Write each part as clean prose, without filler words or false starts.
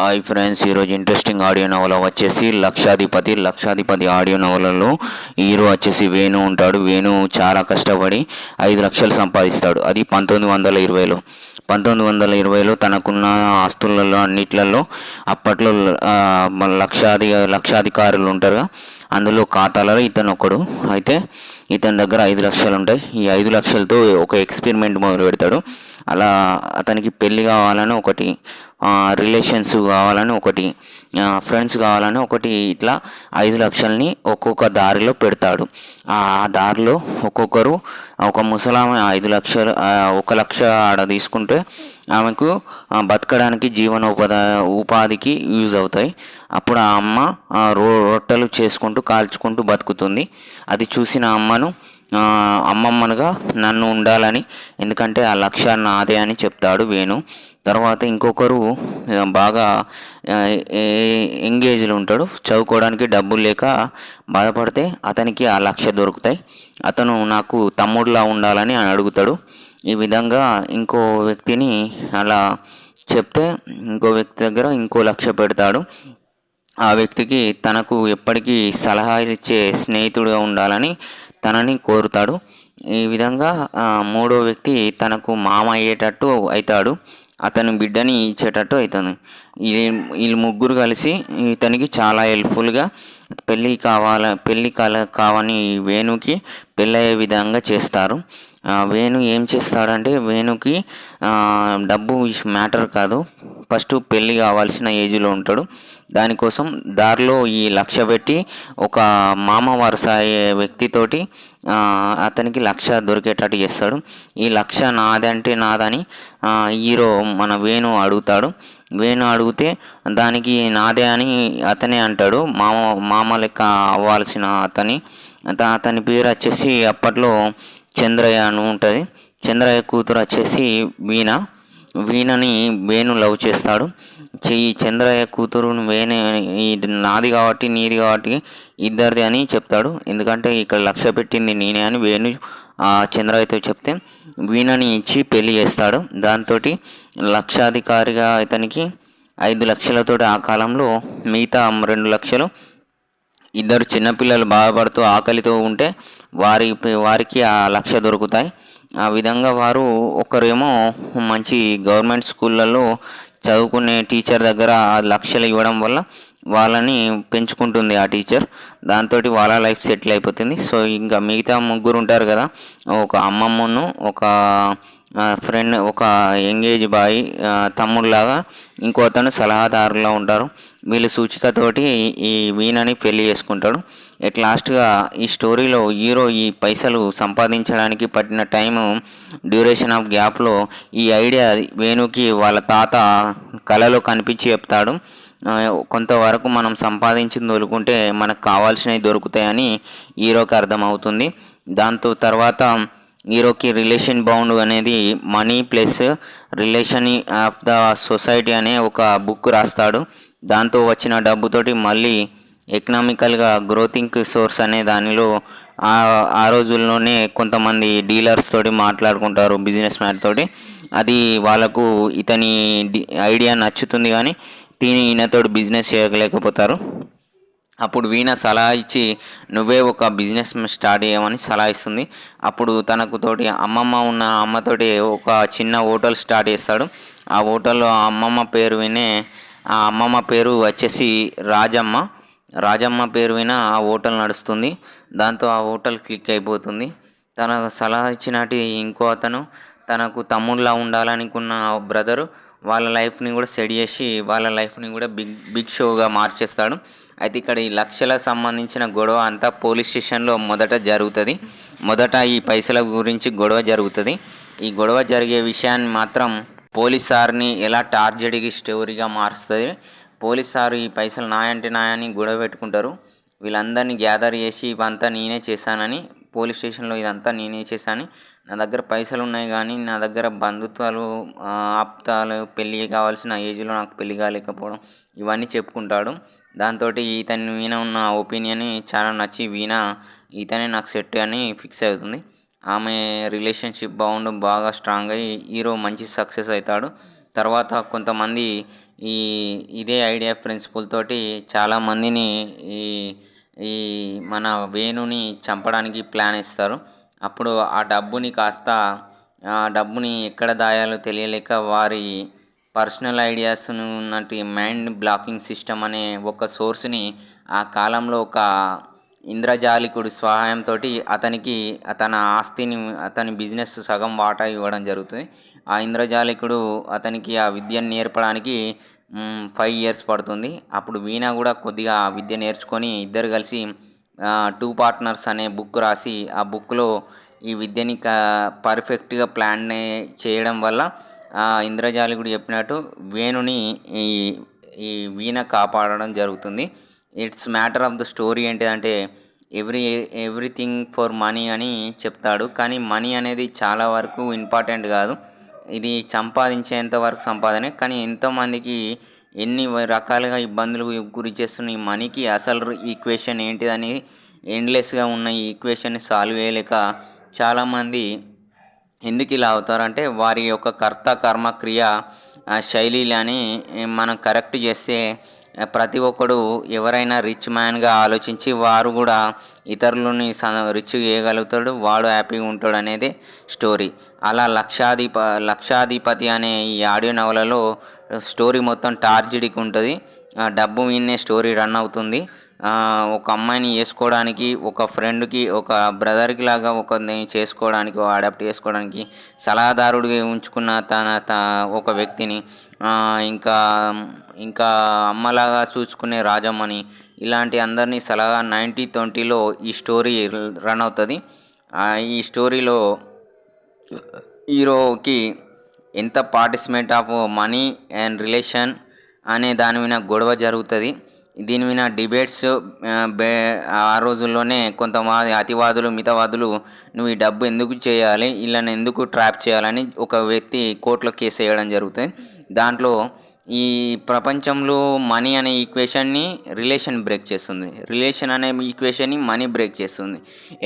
Hi friends, ఈరోజు interesting audio నవల వచ్చేసి లక్షాధిపతి ఆడియో నవలలో హీరో వచ్చేసి వేణు ఉంటాడు. వేణు చాలా కష్టపడి 5 లక్షలు సంపాదిస్తాడు. అది 1920లో. 1920లో తనకున్న ఆస్తులలో అన్నిట్లలో అప్పట్లో లక్షాధికారులు ఉంటారు. అందులో ఖాతాలలో ఇతను ఒకడు. అయితే ఇతని దగ్గర 5 లక్షలు ఉంటాయి. ఈ 5 లక్షలతో ఒక ఎక్స్పెరిమెంట్ మొదలు పెడతాడు. అలా అతనికి పెళ్ళి కావాలని ఒకటి, రిలేషన్స్ కావాలని ఒకటి, ఫ్రెండ్స్ కావాలని ఒకటి, ఇట్లా 5 లక్షల్ని ఒక్కొక్క దారిలో పెడతాడు. ఆ దారిలో ఒక్కొక్కరు, ఒక ముసలామె 5 లక్షలు, 1 లక్ష ఆడ తీసుకుంటే ఆమెకు బతకడానికి ఉపాధికి యూజ్ అవుతాయి. అప్పుడు ఆ అమ్మ రొట్టెలు చేసుకుంటూ కాల్చుకుంటూ బతుకుతుంది. అది చూసిన అమ్మను అమ్మమ్మనుగా నన్ను ఉండాలని, ఎందుకంటే ఆ లక్ష్య నాదే అని చెప్తాడు వేణు. తర్వాత ఇంకొకరు బాగా ఎంగేజ్లో ఉంటాడు. చదువుకోవడానికి డబ్బులు లేక బాధపడితే అతనికి ఆ లక్ష్య దొరుకుతాయి. అతను నాకు తమ్ముడులా ఉండాలని అడుగుతాడు. ఈ విధంగా ఇంకో వ్యక్తిని అలా చెప్తే ఇంకో వ్యక్తి దగ్గర ఇంకో లక్ష్య పెడతాడు. ఆ వ్యక్తికి తనకు ఎప్పటికీ సలహా ఇచ్చే స్నేహితుడుగా ఉండాలని తనని కోరుతాడు. ఈ విధంగా మూడో వ్యక్తి తనకు మామ అయ్యేటట్టు అవుతాడు. అతని బిడ్డని ఇచ్చేటట్టు అవుతుంది. వీళ్ళు ముగ్గురు కలిసి ఇతనికి చాలా హెల్ప్ఫుల్గా పెళ్ళి కావని వేణుకి పెళ్ళయ్యే విధంగా చేస్తారు. వేణు ఏం చేస్తాడంటే, వేణుకి డబ్బు మ్యాటర్ కాదు, ఫస్ట్ పెళ్ళి కావాల్సిన ఏజ్లో ఉంటాడు. దానికోసం దారిలో ఈ లక్ష్య పెట్టి ఒక మామ వరుస అయ్యే వ్యక్తితోటి అతనికి లక్ష్య దొరికేటట్టు చేస్తాడు. ఈ లక్ష్య నాదంటే నాదని హీరో మన వేణు అడుగుతాడు. వేణు అడిగితే దానికి నాదే అని అతనే అంటాడు. మామ లెక్క అవ్వాల్సిన అతని పేరు వచ్చేసి అప్పట్లో చంద్రయ్య అని ఉంటుంది. చంద్రయ్య కూతురు వచ్చేసి వీణని వేణు లవ్ చేస్తాడు. ఈ చంద్రయ్య కూతురుని ఇది నాది కాబట్టి నీది కాబట్టి ఇద్దరిది అని చెప్తాడు. ఎందుకంటే ఇక్కడ లక్ష్య పెట్టింది నేనే అని వేణు చంద్రయ్యతో చెప్తే వీణని ఇచ్చి పెళ్లి చేస్తాడు. దాంతో లక్షాధికారిగా ఇతనికి 5 లక్షలతో ఆ కాలంలో మిగతా 2 లక్షలు ఇద్దరు చిన్నపిల్లలు బాధపడుతూ ఆకలితో ఉంటే వారికి ఆ లక్ష్య దొరుకుతాయి. ఆ విధంగా వారు ఒకరేమో మంచి గవర్నమెంట్ స్కూళ్ళలో చదువుకునే టీచర్ దగ్గర 1 లక్షలు ఇవ్వడం వల్ల వాళ్ళని పెంచుకుంటుంది ఆ టీచర్. దాంతో వాళ్ళ లైఫ్ సెటిల్ అయిపోతుంది. సో ఇంకా మిగతా ముగ్గురు ఉంటారు కదా, ఒక అమ్మమ్మను, ఒక ఫ్రెండ్, ఒక ఎంగేజ్ బాయ్ తమ్ముడులాగా ఇంకో అతను సలహాదారులా ఉంటారు. వీళ్ళు సూచికతోటి ఈ వీణని పెళ్లి చేసుకుంటాడు. ఎట్ లాస్ట్గా ఈ స్టోరీలో హీరో ఈ పైసలు సంపాదించడానికి పట్టిన టైము, డ్యూరేషన్ ఆఫ్ గ్యాప్లో ఈ ఐడియా వేణుకి వాళ్ళ తాత కలలో కనిపించి చెప్తాడు. కొంతవరకు మనం సంపాదించింది వదులుకుంటే మనకు కావాల్సినవి దొరుకుతాయని హీరోకి అర్థమవుతుంది. దాంతో తర్వాత హీరోకి రిలేషన్ బౌండ్ అనేది money plus relation of the society అనే ఒక బుక్ రాస్తాడు. దాంతో వచ్చిన డబ్బుతోటి మళ్ళీ ఎకనామికల్గా గ్రోతింగ్ సోర్స్ అనే దానిలో ఆ రోజుల్లోనే కొంతమంది డీలర్స్ తోటి మాట్లాడుకుంటారు, బిజినెస్ మ్యాన్ తోటి. అది వాళ్ళకు ఇతని ఐడియా నచ్చుతుంది, కానీ ఈయనతోటి బిజినెస్ చేయలేకపోతారు. అప్పుడు వీణ సలహా ఇచ్చి నువ్వే ఒక బిజినెస్ స్టార్ట్ చేయమని సలహా ఇస్తుంది. అప్పుడు తనకు తోటి అమ్మతోటి ఒక చిన్న హోటల్ స్టార్ట్ చేస్తాడు. ఆ హోటల్లో ఆ అమ్మమ్మ పేరు వచ్చేసి రాజమ్మ పేరు విన ఆ హోటల్ నడుస్తుంది. దాంతో ఆ హోటల్ క్లిక్ అయిపోతుంది. తనకు సలహా ఇచ్చినట్టు ఇంకో అతను తనకు తమ్ముళ్ళ ఉండాలనుకున్న బ్రదరు వాళ్ళ లైఫ్ని కూడా సెట్ చేసి వాళ్ళ లైఫ్ని కూడా బిగ్ షోగా మార్చేస్తాడు. అయితే ఇక్కడ ఈ లక్షలకు సంబంధించిన గొడవ అంతా పోలీస్ స్టేషన్లో మొదట ఈ పైసల గురించి గొడవ జరుగుతుంది. ఈ గొడవ జరిగే విషయాన్ని మాత్రం పోలీస్ సార్ని ఎలా టార్గెట్కి స్టోరీగా మారుస్తుంది. పోలీస్ సార్ ఈ పైసలు నాయంటే నాయని గొడవ పెట్టుకుంటారు. వీళ్ళందరినీ గ్యాదర్ చేసి ఇవంతా నేనే చేశానని, పోలీస్ స్టేషన్లో ఇదంతా నేనే చేశాను, నా దగ్గర పైసలు ఉన్నాయి కానీ నా దగ్గర బంధుత్వాలు, ఆప్తాలు, పెళ్ళి కావాల్సిన ఏజ్లో నాకు పెళ్ళి కాలేకపోవడం, ఇవన్నీ చెప్పుకుంటాడు. దాంతో వీణ ఉన్న ఒపీనియన్ చాలా నచ్చి ఇతనే నాకు సెట్ అని ఫిక్స్ అవుతుంది. ఆమె రిలేషన్షిప్ బాగా స్ట్రాంగ్ అయ్యి హీరో మంచి సక్సెస్ అవుతాడు. తర్వాత కొంతమంది ఈ ఇదే ఐడియా ప్రిన్సిపల్ తోటి చాలామందిని ఈ ఈ మన వేణుని చంపడానికి ప్లాన్ ఇస్తారు. అప్పుడు ఆ డబ్బుని ఎక్కడ దాయాలో తెలియలేక వారి పర్సనల్ ఐడియాస్‌ను ఉన్నటి మైండ్ బ్లాకింగ్ సిస్టమ్ అనే ఒక సోర్స్‌ని ఆ కాలంలో ఒక ఇంద్రజాలికుడి సహాయంతోటి అతనికి తన ఆస్తిని అతని బిజినెస్ సగం వాటా ఇవ్వడం జరుగుతుంది. ఆ ఇంద్రజాలికుడు అతనికి ఆ విద్యను నేర్పడానికి 5 ఇయర్స్ పడుతుంది. అప్పుడు వీణ గూడా కొద్దిగా ఆ విద్య నేర్చుకొని ఇద్దరు కలిసి 2 పార్ట్నర్స్ అనే బుక్ రాసి, ఆ బుక్‌లో ఈ విద్యని పర్ఫెక్ట్‌గా చేయడం వల్ల ఇంద్రజాలికుడు చెప్పినట్టు వేణుని ఈ ఈ వీణ కాపాడడం జరుగుతుంది. It's matter of the story ఏంటిదంటే ఎవ్రీథింగ్ ఫర్ మనీ అని చెప్తాడు. కానీ మనీ అనేది చాలా వరకు ఇంపార్టెంట్ కాదు. ఇది సంపాదించేంత వరకు సంపాదనే. కానీ ఎంతోమందికి ఎన్ని రకాలుగా ఇబ్బందులు గురి చేస్తున్న ఈ మనీకి అసలు ఈక్వేషన్ ఏంటిదని ఎండ్‌లెస్‌గా ఉన్న ఈ ఈక్వేషన్‌ని సాల్వ్ చేయలేక చాలామంది ఎందుకు ఇలా అవుతారంటే వారి యొక్క కర్త, కర్మ, క్రియ శైలిలని మనం కరెక్ట్ చేస్తే ప్రతి ఒక్కడు ఎవరైనా రిచ్ మ్యాన్‌గా ఆలోచించి వారు గూడా ఇతరులని రిచ్ చేయగలుగుతాడు. వాడు హ్యాపీగా ఉంటాడనేదే స్టోరీ. అలా 'లక్షాధిపతి' అనే ఈ ఆడియో నవలలో స్టోరీ మొత్తం టార్గెట్‌కి ఉంటది. డబ్బు మీదనే స్టోరీ రన్ అవుతుంది. ఒక అమ్మాయిని చేసుకోవడానికి, ఒక ఫ్రెండ్‌కి, ఒక బ్రదర్‌కి లాగా ఒకరిని చేసుకోవడానికి, అడాప్ట్ చేసుకోవడానికి సలహాదారుడిగా ఉంచుకున్న ఒక వ్యక్తిని ఇంకా ఇంకా అమ్మలాగా చూసుకునే రాజమ్మని ఇలాంటి అందరినీ సలహా 90-20లో ఈ స్టోరీ రన్ అవుతుంది. ఈ స్టోరీలో హీరోకి ఎంత participate of money and relation అనే దాని మీద గొడవ జరుగుతుంది. దీని మీద డిబేట్స్ ఆ రోజుల్లోనే కొంతమంది అతివాదులు, మితవాదులు నువ్వు ఈ డబ్బు ఎందుకు చేయాలి, వీళ్ళని ఎందుకు ట్రాప్ చేయాలని ఒక వ్యక్తి కోర్టులో కేసు వేయడం జరుగుతుంది. దాంట్లో ఈ ప్రపంచంలో మనీ అనే ఈక్వేషన్ని రిలేషన్ బ్రేక్ చేస్తుంది. రిలేషన్ అనే ఈక్వేషన్ని మనీ బ్రేక్ చేస్తుంది.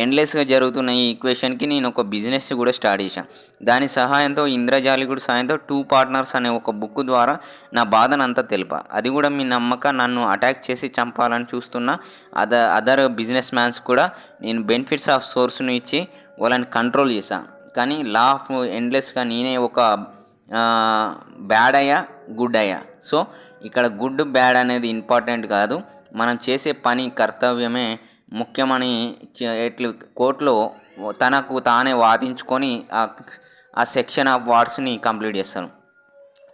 ఎండ్లెస్‌గా జరుగుతున్న ఈ ఈక్వేషన్‌కి నేను ఒక బిజినెస్ కూడా స్టార్ట్ చేశాను. దాని సహాయంతో ఇంద్రజాలికుడి సహాయంతో 2 పార్ట్నర్స్ అనే ఒక బుక్ ద్వారా నా బాధనంతా తెలిపా. అది కూడా మీ నమ్మక నన్ను అటాక్ చేసి చంపాలని చూస్తున్న అదర్ బిజినెస్ మ్యాన్స్ కూడా నేను బెనిఫిట్స్ ఆఫ్ సోర్స్‌ను ఇచ్చి వాళ్ళని కంట్రోల్ చేశాను. కానీ లా ఆఫ్ ఎండ్లెస్‌గా నేనే ఒక బ్యాడ్ అయ్యా, గుడ్ అయ్యా. సో ఇక్కడ గుడ్, బ్యాడ్ అనేది ఇంపార్టెంట్ కాదు. మనం చేసే పని కర్తవ్యమే ముఖ్యమని కోర్టులో తనకు తానే వాదించుకొని ఆ సెక్షన్ ఆఫ్ వర్డ్స్‌ని కంప్లీట్ చేస్తాను.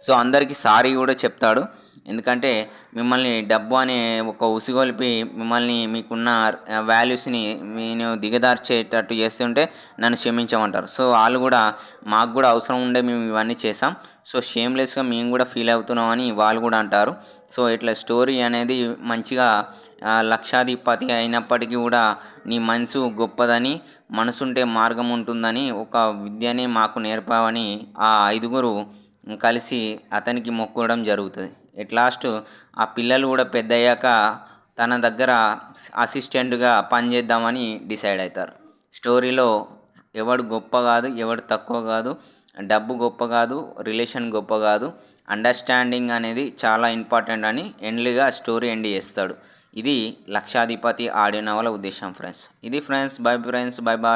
సో అందరికీ సారీ కూడా చెప్తాడు. ఎందుకంటే మిమ్మల్ని డబ్బు అనే ఒక ఉసిగొలిపి మిమ్మల్ని మీకున్న వాల్యూస్‌ని నేను దిగజార్చేటట్టు చేస్తుంటే నన్ను క్షమించమంటారు. సో వాళ్ళు కూడా మాకు కూడా అవసరం ఉండే మేము ఇవన్నీ చేసాం. సో షేమ్‌లెస్‌గా మేము కూడా ఫీల్ అవుతున్నాం అని వాళ్ళు కూడా అంటారు. సో ఇట్లా స్టోరీ అనేది మంచిగా లక్షాధిపతి అయినప్పటికీ కూడా నీ మనసు గొప్పదని, మనసుంటే మార్గం ఉంటుందని ఒక విద్యని మాకు నేర్పావని ఆ 5గురు కలిసి అతనికి మొక్కడం జరుగుతుంది. ఎట్ లాస్ట్ ఆ పిల్లలు కూడా పెద్దయ్యాక తన దగ్గర అసిస్టెంట్‌గా పనిచేద్దామని డిసైడ్ అవుతారు. స్టోరీలో ఎవడు గొప్ప కాదు, ఎవడు తక్కువ కాదు, డబ్బు గొప్ప కాదు, రిలేషన్ గొప్ప కాదు, అండర్స్టాండింగ్ అనేది చాలా ఇంపార్టెంట్ అని ఎండ్‌గా స్టోరీ ఎండ్ చేస్తాడు. ఇది 'లక్షాధిపతి' ఆడియో నవల ఉద్దేశం ఫ్రెండ్స్. ఇది friends. Bye friends. Bye bye.